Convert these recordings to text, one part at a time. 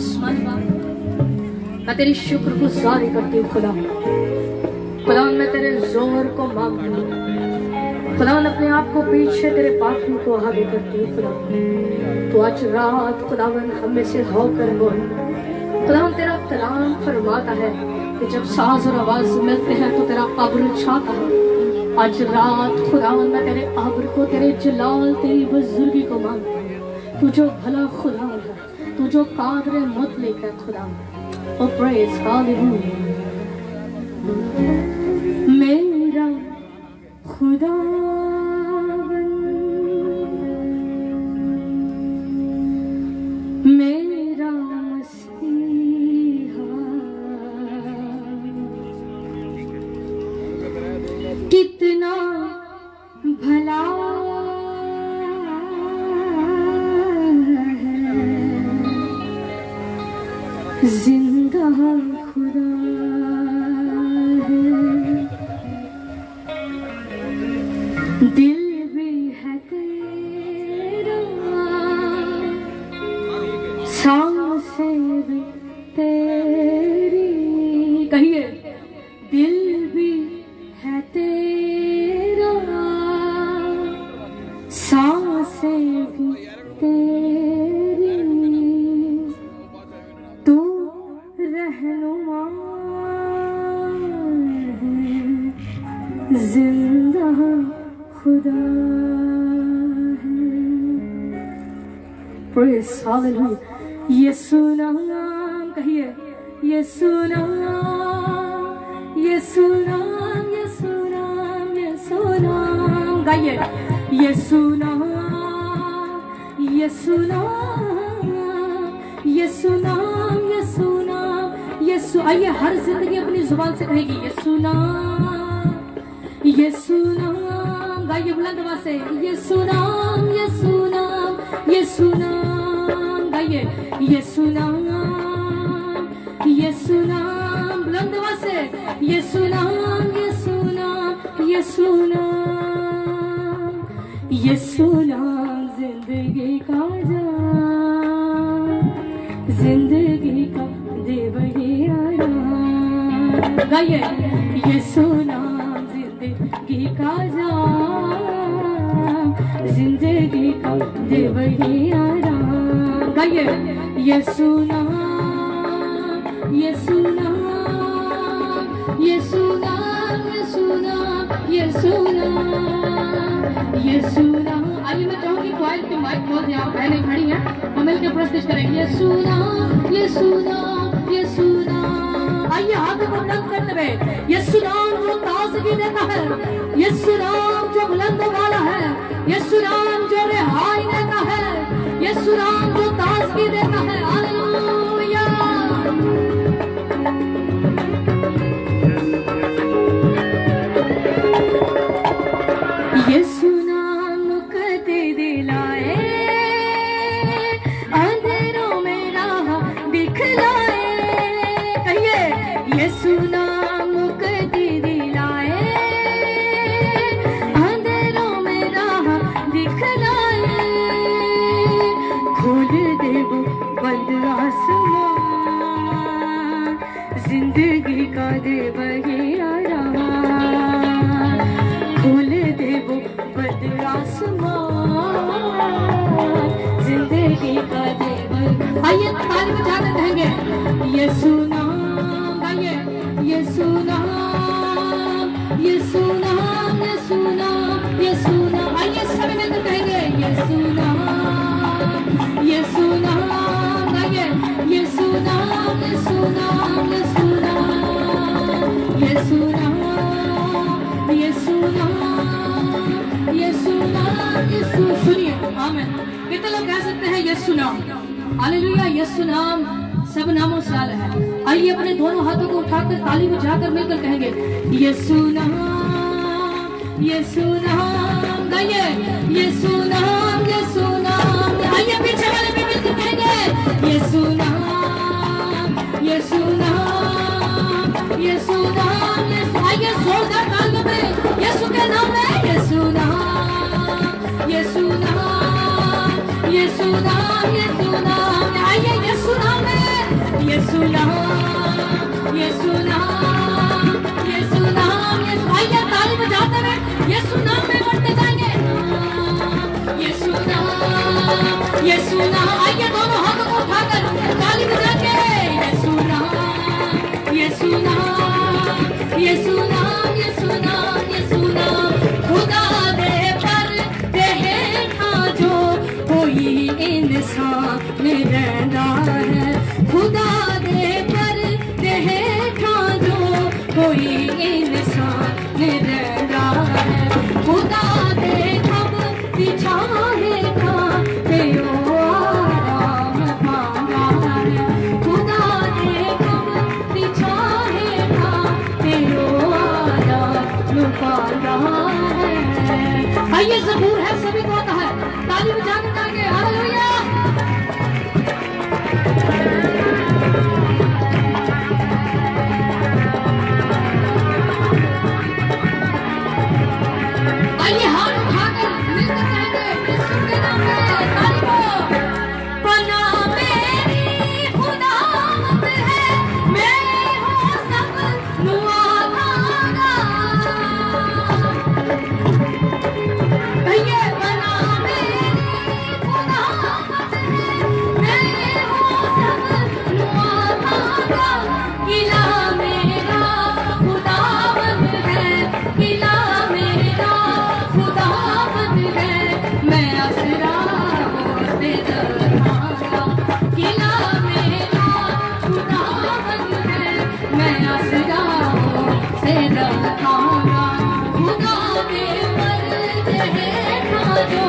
आसमान बाप, मैं तेरी शुक्रगुजारी करती हूँ खुदा। खुदा मैं तेरे जोर को मांगती हूँ खुदा, अपने आप को पीछे तेरे पाखियों को आगे करती हूँ खुदा। तो आज रात खुदावन हम में से होकर बोल खुदा। तेरा कलाम फरमाता है कि जब साज और आवाज मिलते हैं तो तेरा अब्र छाता है। आज रात खुदावन मैं तेरे अब्र को, तेरे जलाल, तेरी बुजुर्गी को मांगती हूँ। तू जो भला खुदा है, तू जो कादर मुतलक है खुदा। ओ प्रेज हालेलुया। मेरा खुदा मेरा मसीहा कितना भला है, जिंदा खुदा है, दिल भी है तेरा, सांसें भी तेरी। कहिए दिल भी है तेरा, सांसें भी तेरी। तू रहनुमा है, जिंदा खुदा है। Praise hallelujah. यीशु नाम, कहिए यीशु नाम, यीशु नाम, यीशु नाम, यीशु नाम। गाइए यीशु नाम, यीशु नाम, यीशु नाम, यीशु नाम, यीशु। आइए हर जिंदगी अपनी जुबान से कहेगी यीशु नाम, यीशु नाम। गाइए बुलंद आवाज से यीशु नाम, यीशु नाम, यीशु नाम। गाइए यीशु नाम, यीशु नाम। बुलंद आवाज से यीशु नाम, यीशु नाम, यीशु नाम, यीशु नाम। जिंदगी का जान, जिंदगी का देवही आराम। गाइए यीशु नाम, जिंदगी का जान, जिंदगी का देवही आराम। गाइए यीशु नाम, यीशु नाम, यीशु नाम, यीशु नाम, यीशु नाम, यीशु नाम। आइए मैं चाहूंगी क्वाइट के माइक खोल दें, आप पहले खड़ी हैं, हम मिलकर प्रस्तुत करेंगे यीशु नाम, यीशु नाम, यीशु नाम। आइए हाथों को बुलंद करते हुए यीशु नाम जो ताजगी देता है, यीशु नाम जो बुलंद वाला है, यीशु नाम जो रिहाई देता है, यीशु नाम जो ताजगी देता है। हालेलुया। यीशु नाम मुकत दिलाए, अंधेरों में राह दिखलाए। कहिए यीशु नाम मुकत दिलाए, अंधेरों में राह दिखलाए। खोल दे वो बंद आसमान, जिंदगी का दे वही आराम। खोल दे वो बंद आसमान, जिंदगी का दे वही। आइए ताली बजाकर कहेंगे यीशु नाम। आइए यीशु नाम, यीशु नाम, यीशु नाम, यीशु नाम। आइए सभी मिलकर कहेंगे यीशु नाम, यीशु नाम। आइए यीशु नाम, यीशु नाम, यीशु नाम, यीशु नाम, यीशु नाम, यीशु नाम, यीशु। सुनिए आमीन। कितने लोग कह सकते हैं यीशु नाम? हालेलुया। यीशु नाम सब नामों से आला है। आइए अपने दोनों हाथों को उठाकर ताली बजाकर मिलकर कहेंगे यीशु नाम, यीशु नाम। गाइए यीशु नाम, यीशु नाम। आइए पीछे वाले भी मिलकर कहेंगे यीशु नाम, यीशु नाम, यीशु नाम, यीशु। आइए जोरदार तालियों में यीशु के नाम में यीशु नाम, यीशु नाम, यीशु नाम, यीशु नाम। आइए यीशु नाम में के मर्द है ना जो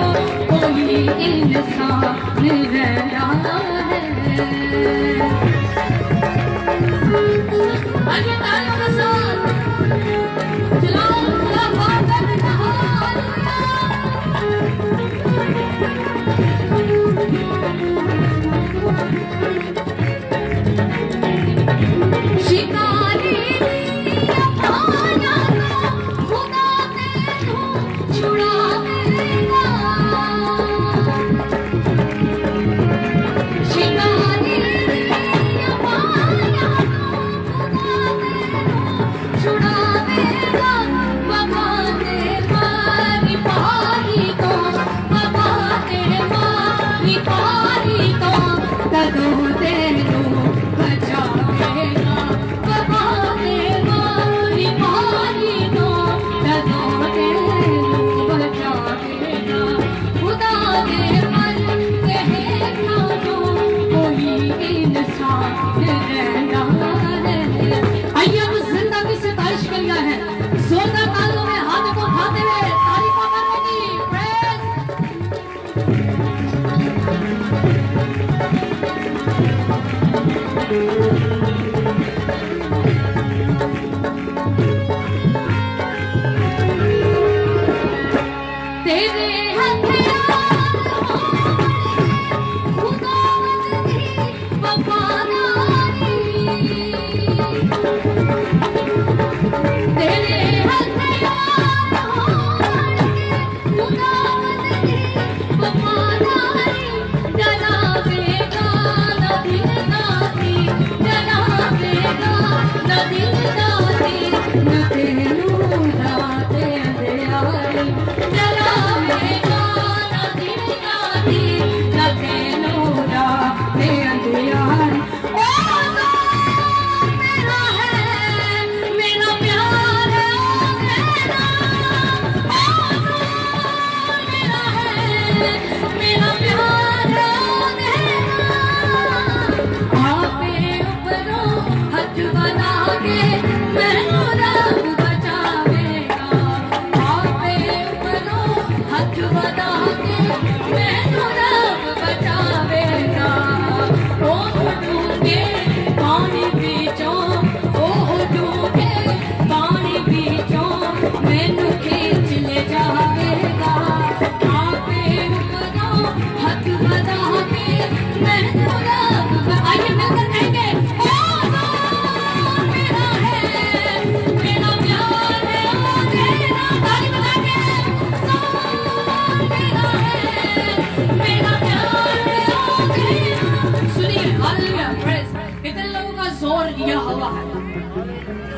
कोई इंसान रहना है। आगे तालियों के साथ चलाओ खुदा बादल शिकारी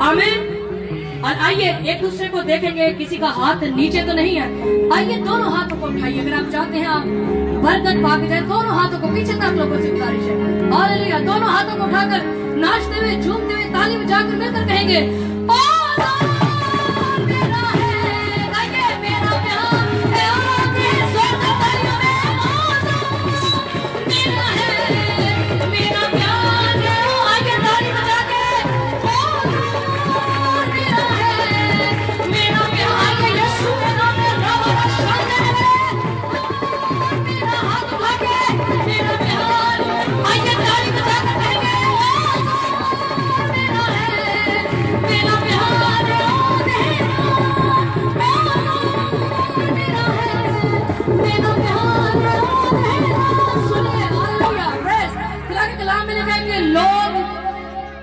आमीन। और आइए एक दूसरे को देखेंगे, किसी का हाथ नीचे तो नहीं है। आइए दोनों हाथों को उठाइए, अगर आप चाहते हैं आप बरकत पा के जाए। दोनों हाथों को पीछे तक लोगों से गुजारिश है, हालेलुया। दोनों हाथों को उठाकर नाचते हुए झूमते हुए ताली बजाकर मिलकर कहेंगे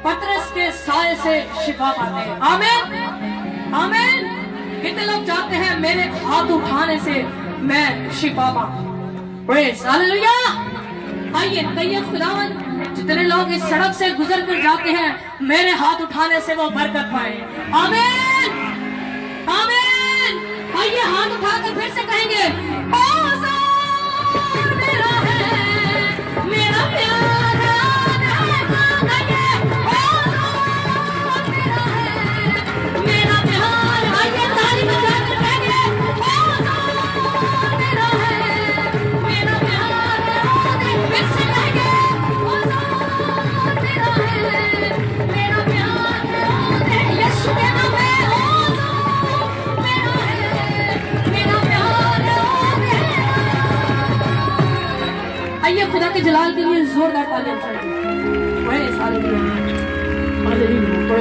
पतरस के साए से शिफा पाते हैं। आमीन आमीन। कितने लोग चाहते हैं मेरे हाथ उठाने से मैं शिफा पाऊं? Praise hallelujah. आइए कहिए खुदावंद, जितने लोग इस सड़क से गुजर कर जाते हैं मेरे हाथ उठाने से वो बरकत पाए। आमीन आमीन। आइए हाथ उठाकर फिर से कहेंगे मेरा है मेरा प्यार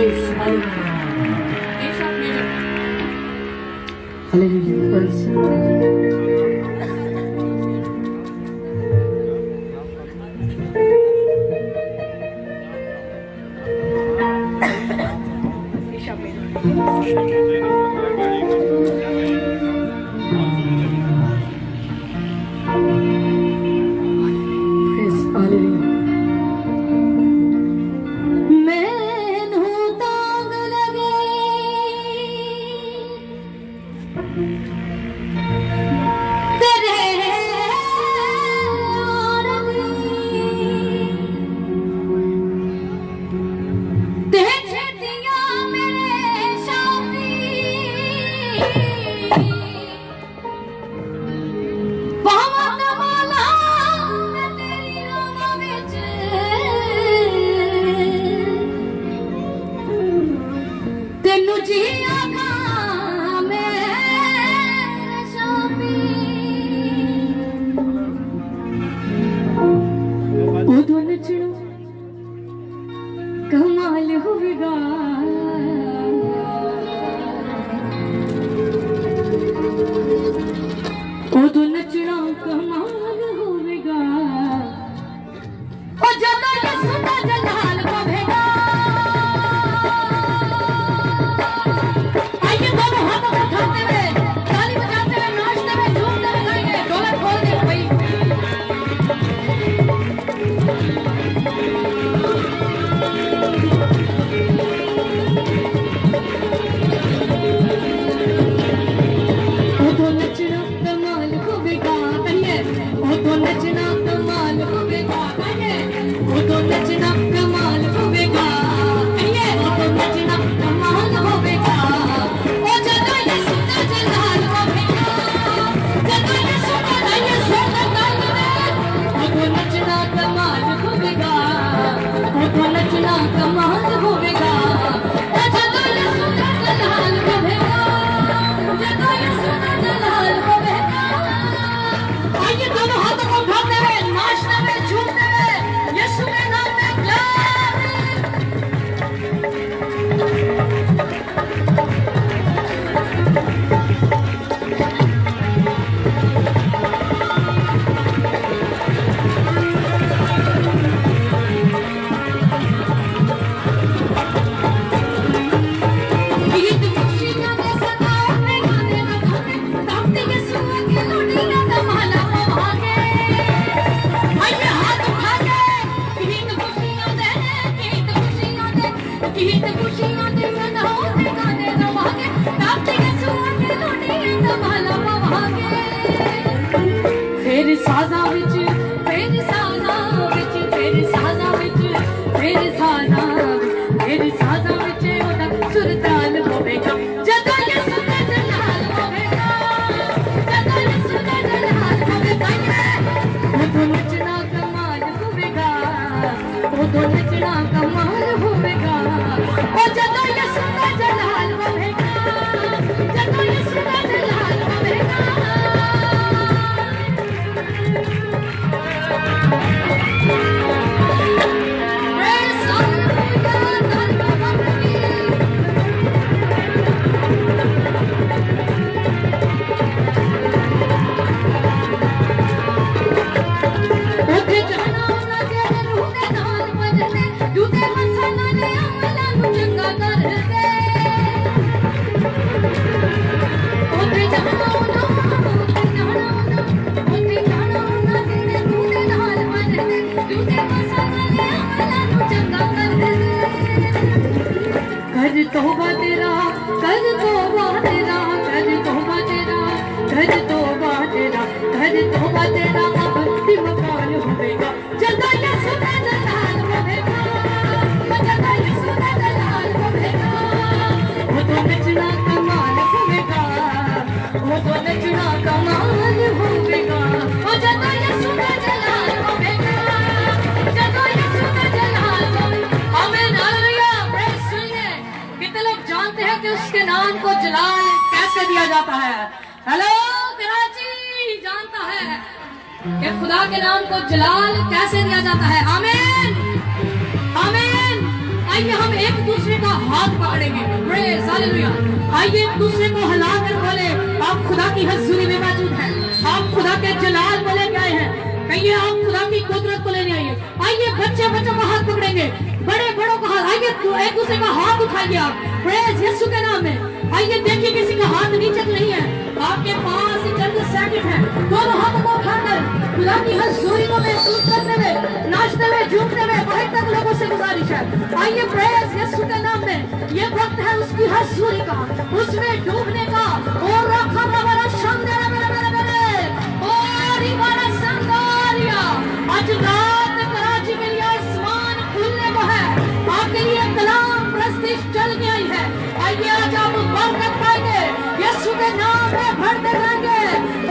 Praise Hallelujah. Hallelujah. Praise कमाल होगा उदो नचना कमाल होगा और जब सुना जलाल होगा आइए दोनों हाथों को उठाते हुए ताली बजाते हुए नाचते हुए झूमते हुए गाएंगे ढोलक खोल दे भाई उसके नाम को जलाल कैसे दिया जाता है। हेलो कराची जानता है कि खुदा के नाम को जलाल कैसे दिया जाता है। आमीन आमीन। आइए हम एक एक दूसरे का हाथ पकड़ेंगे। Praise hallelujah. आइए एक दूसरे को हिलाकर बोले, आप खुदा की हजूरी में मौजूद हैं, आप खुदा के जलाल को लेके आए हैं। कहिए आप खुदा की कुदरत को लेने आइए। आइए बच्चे बच्चों का हाथ पकड़ेंगे, बड़े बड़ों का हाथ। आइए एक दूसरे का हाथ उठाइए आप, प्रेज यीशु के नाम में। आइए देखिए किसी का हाथ नीचे नहीं है, आपके पास ही चंद सेकंड है। दोनों हाथों को उठाकर खुदा की हजूरी को महसूस करते हुए, नाचते हुए, झूमते हुए, बाहर तक लोगों से गुजारिश है। आइए प्रेज यीशु के नाम में। ये वक्त है उसकी हजूरी का, उसमें डूबने का। और रखा हमारा शानदार आज रात कराची के लिए आसमान खुलने को है, आपके लिए कलाम प्रस्तिश चल के आई है। आइए आज आप बरकत पाएंगे, यीशु के नाम में बढ़ते रहेंगे।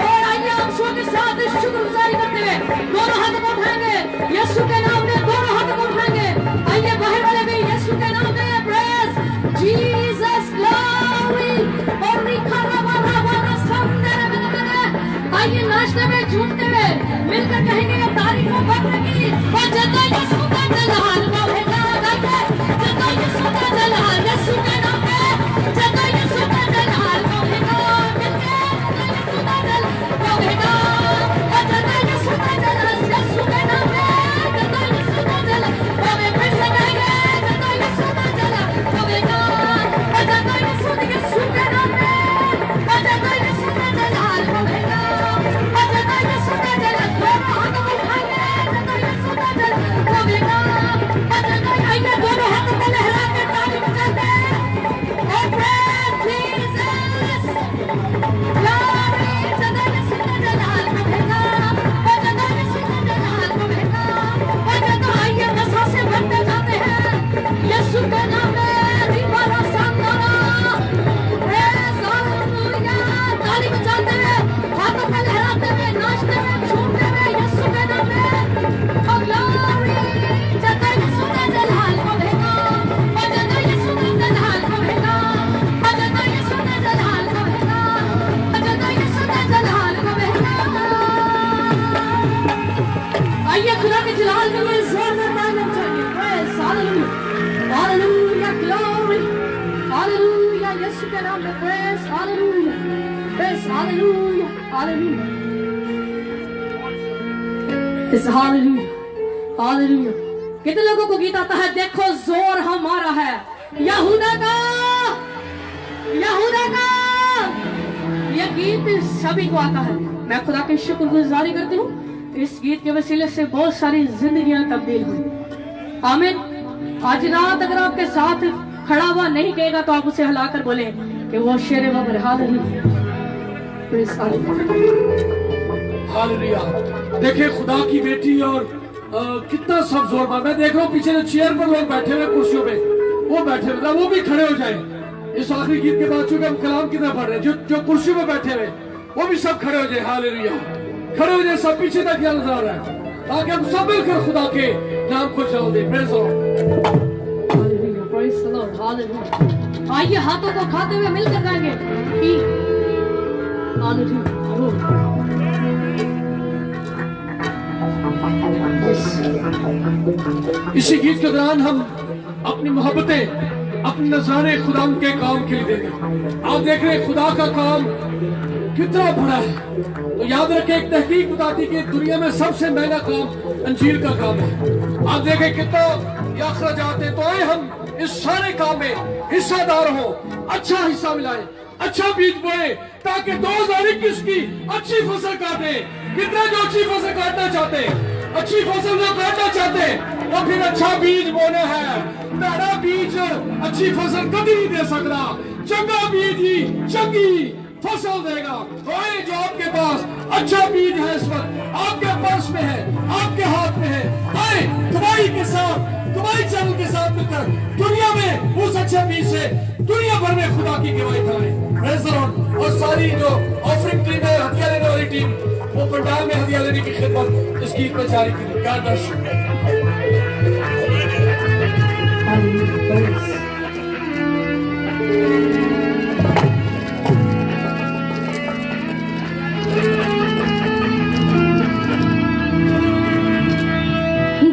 और आइए आप शो के साथ शुक्रगुजारी करते हुए दोनों हाथों को उठाएंगे, यीशु के नाम में दोनों हाथों को उठाएंगे। आइए बाहर वाले भी यीशु के नाम में प्रेज जीसस ग्लोरी। और आइए नाचते हुए, झूमते हुए मिलकर कहेंगे ये तारीफों बढ़ने की। और जता यीशु का जलाल बढ़ेगा, जता यीशु का जलाल यीशु के नाम में, जता यीशु का जलाल बढ़ेगा, यीशु का जलाल बढ़ेगा। और जता यीशु का जलाल यीशु के नाम में, जता यीशु का जलाल बढ़ेगा। फिर से कहेंगे जता यीशु का जलाल बढ़ेगा, और जता यीशु के नाम में, और जता यीशु का जलाल बढ़ेगा। हालेलुया। कितने लोगों को गीत आता है, देखो जोर हमारा है, यहूदा का, यहूदा का। यह गीत सभी को आता है। मैं खुदा की शुक्रगुजारी करती हूँ, इस गीत के वसीले से बहुत सारी जिंदगियां तब्दील हुई। आमीन। आज रात अगर आपके साथ खड़ा हुआ नहीं कहेगा तो आप उसे हिलाकर बोले कि वो शेर वबर। हालेलुया। देखिए खुदा की बेटी और कितना सब जोर मार। मैं देख रहा हूँ पीछे जो चेयर पर लोग बैठे हुए, कुर्सियों पे वो बैठे हुए, वो भी खड़े हो जाए इस आखिरी गीत के बाद। चूंकि हम कलाम की तरफ पढ़ रहे हैं, जो कुर्सियों पे बैठे हुए वो भी सब खड़े हो जाए। हालेलुया। खड़े हो जाए सब। पीछे तक क्या नजर आ रहा है, ताकि हम सब मिलकर खुदा के नाम को चल दे। Praise the Lord. आइए हाथों को उठाते हुए मिलकर गाएंगे। इसी गीत के दौरान हम अपनी मोहब्बतें, अपने नजराने खुदा के काम के लिए देंगे। आप देख रहे हैं खुदा का काम कितना बड़ा है। तो याद रखें, एक तहकीक बताती कि दुनिया में सबसे महंगा काम अंजील का काम है। आप देखें कितना यात्रा जाते। तो आए हम इस सारे काम में हिस्सेदार हो, अच्छा हिस्सा मिलाएं, अच्छा बीज बोए, ताकि 2021 की अच्छी फसल काटे। कितना जो अच्छी फसल काटना चाहते, अच्छी फसल जो काटना चाहते, वो फिर अच्छा बीज बोना है। मेरा बीज अच्छी फसल कभी नहीं दे सकता, चंगा बीज ही चंगी फसल देगा। कोई जो आपके पास अच्छा बीज है इस वक्त आपके पर्स में है, आपके हाथ में है, आए तुम्हारी के साथ, तुम्हारी चैनल के साथ मिलकर दुनिया में उस अच्छे बीज से दुनिया भर में खुदा की गवाही फैलाएं। और सारी जो ऑफरिंग टीम है, हदिया लेने वाली टीम, वो पंडाल में हदिया लेने की खिदमत इस गीत में जारी की। God bless you.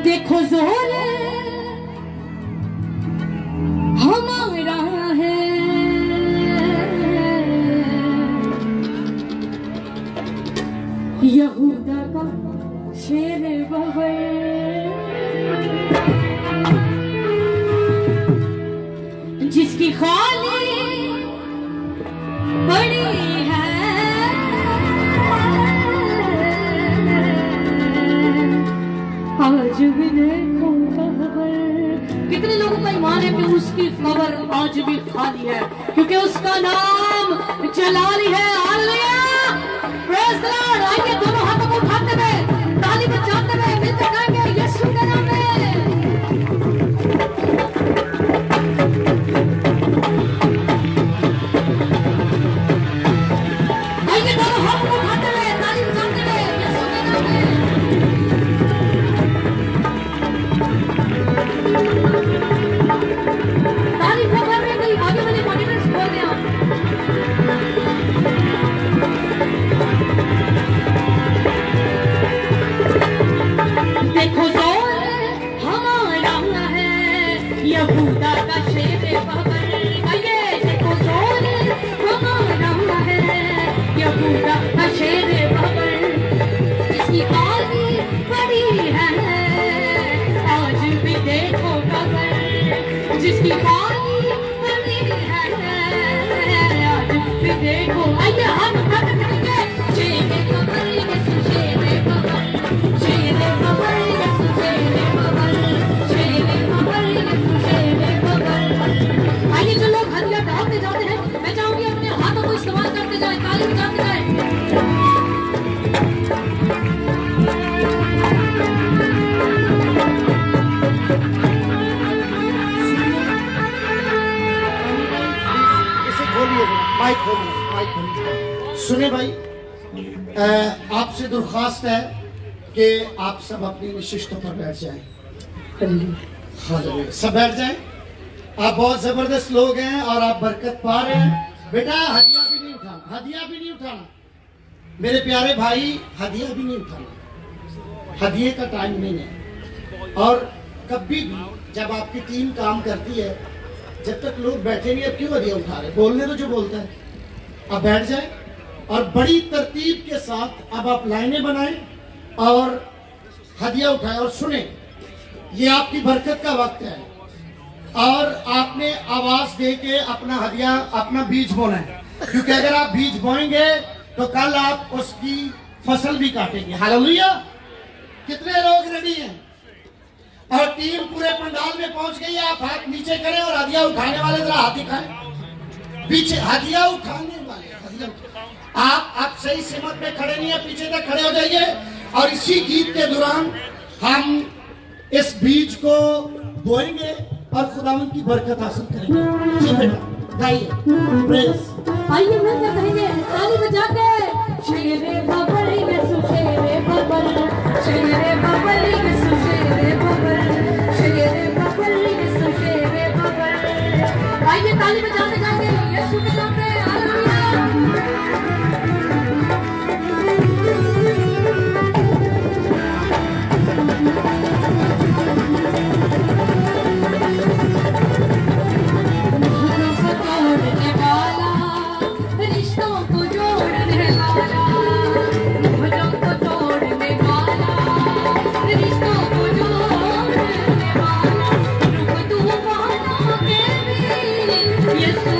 देखो जोर है कि उसकी कब्र आज भी खाली है, क्योंकि उसका नाम जलाली है। Hallelujah, praise the Lord. आइए दोनों हाथों को उठाते हुए, ताली बजाते हुए मिलकर गाएंगे यीशु के नाम में। आइए दोनों हाथों को उठाते हुए, ताली बजाते हुए यीशु के नाम में। ताली खबर में गई, आगे वाले मॉनिटर्स बोल दिया। देखो जोर हमारा है, यहूदा का शेर बबर। आइए देखो जोर हमारा है, यहूदा का शेर बबर। इसकी आर्मी बड़ी है, आज भी देखो कबर। जिसकी आर्मी बड़ी है, आज भी देखो। आइए हम उठाकर करेंगे शेर बबर, यीशु शेर बबर, शेर बबर, यीशु शेर बबर, शेर बबर, यीशु शेर बबर। आइए जो लोग हदिया डालते जाते हैं, मैं चाहूंगी अपने हाथों को इस्तेमाल करते जाए, ताली बजाते जाए। इसे खोलिए, माइक खोलिए, माइक खोलिए। सुने भाई, आपसे दरख्वास्त है कि आप सब अपनी विशिष्टों पर बैठ जाएं। हालेलुया, सब बैठ जाएं। आप बहुत जबरदस्त लोग हैं और आप बरकत पा रहे हैं। बेटा हदिया भी नहीं उठाना, हदिया भी नहीं उठाना मेरे प्यारे भाई, हदिया भी नहीं उठाना। हदिये का टाइम नहीं है। और कभी भी जब आपकी टीम काम करती है, जब तक लोग बैठे नहीं, अब क्यों हदिया उठा रहे? बोलने तो जो बोलता है। अब बैठ जाए और बड़ी तरतीब के साथ अब आप लाइनें बनाएं और हदिया उठाएं। और सुने, ये आपकी बरकत का वक्त है और आपने आवाज दे के अपना हदिया, अपना बीज बोना है, क्योंकि अगर आप बीज बोएंगे तो कल आप उसकी फसल भी काटेंगे। हालेलुया। कितने लोग रेडी हैं? और टीम पूरे पंडाल में पहुंच गई है। आप हाथ नीचे करें और हदिया उठाने वाले जरा हाथ दिखाएं। पीछे हदिया उठाने वाले, हदिया आप सही सिमत में खड़े नहीं है, पीछे तक खड़े हो जाइए। और इसी गीत के दौरान हम इस बीज को बोएंगे और खुदावंद की बरकत हासिल करेंगे। जी बेटा गाइए, प्रेज। आइए मिलकर कहेंगे ताली बजा के, शेरे बबर यीशु शेरे बबर, शेरे बबर यीशु शेरे बबर, शेरे बबर यीशु शेरे बबर। आइए ताली बजाते जाएंगे यीशु के नाम में। हालेलुया। रिश्तों को जोड़ने वाला, मोहरों को तोड़ने वाला, रिश्तों को जोड़ने वाला, रुक तूफानों के भी यीशु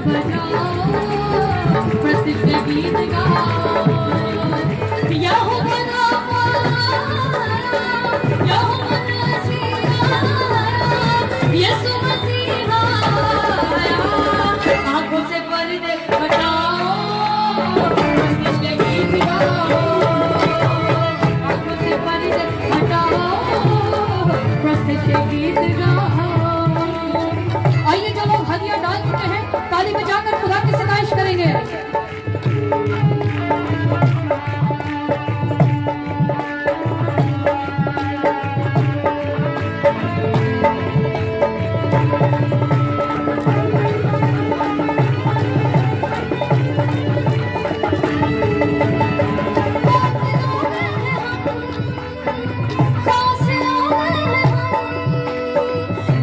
बजाओ, प्रसिद्ध गीत गाओ। यहोवा रामा, यहोवा मसीहा, यीशु मसीहा आया। आंखों से पर्दे हटाओ, प्रसिद्ध गीत गाओ। आंखों से पर्दे हटाओ, प्रसिद्ध गीत गाओ। आइए जो लोग हदिया डाल चुके हैं, ताली बजाकर खुदा की सताइश करेंगे।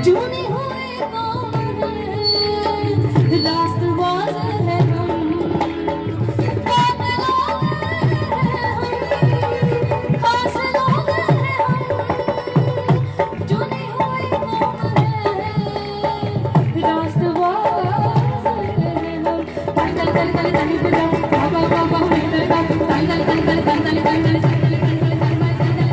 चुने हुए कौन हैं, रास्तबाज हैं हम, काबिल लोग हैं हम, खास लोग हैं हम। चुने हुए कौन हैं, रास्तबाज हैं हम। ताली ताली ताली ताली ताली बजाओ, बाबा बाबा ताली ताली ताली ताली ताली